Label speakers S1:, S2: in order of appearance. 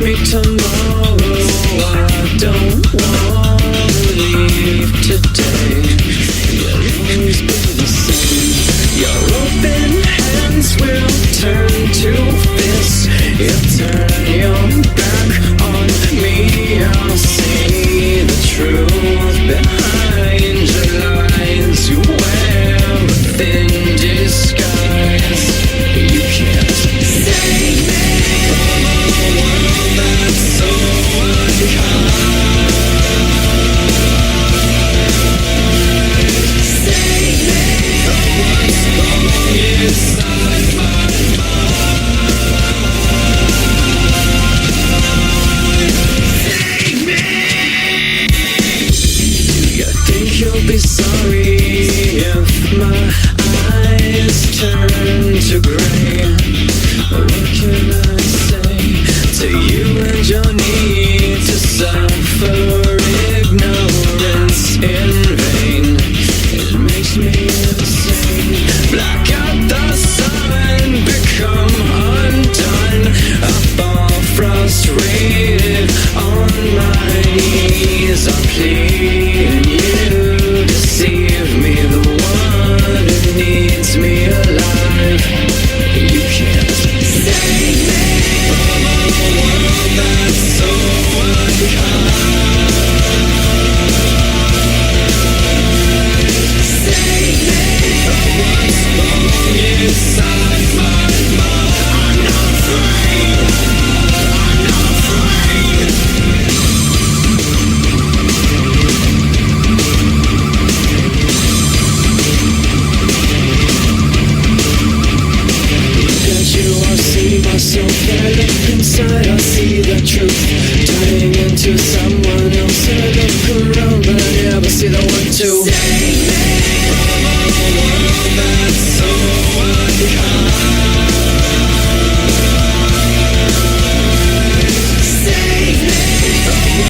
S1: me tomorrow. I don't wanna leave today. You'll always be the same. Your open hands will turn to fists. You'll turn your back on me. I'll see the truth behind your lies. You wear a thin disguise. You can't save me from a world that's so unkind. Save me from what's wrong inside my mind. Save me. Do you think you'll be sorry if my eyes turn to gray? What can I say to you and your need to suffer ignorance in vain? It makes me insane. Black out the sun, become undone. I fall frustrated on my knees. I plead you deceive me, the one who needs me alive. You can't save me from a world that's so unkind. Save me from what's wrong inside my mind. I'm not afraid. I'm not afraid. Look at you, I see myself there. Look inside, I see the truth. Turning into someone else. I look around, but I never see the one to save me from a world that's so unkind.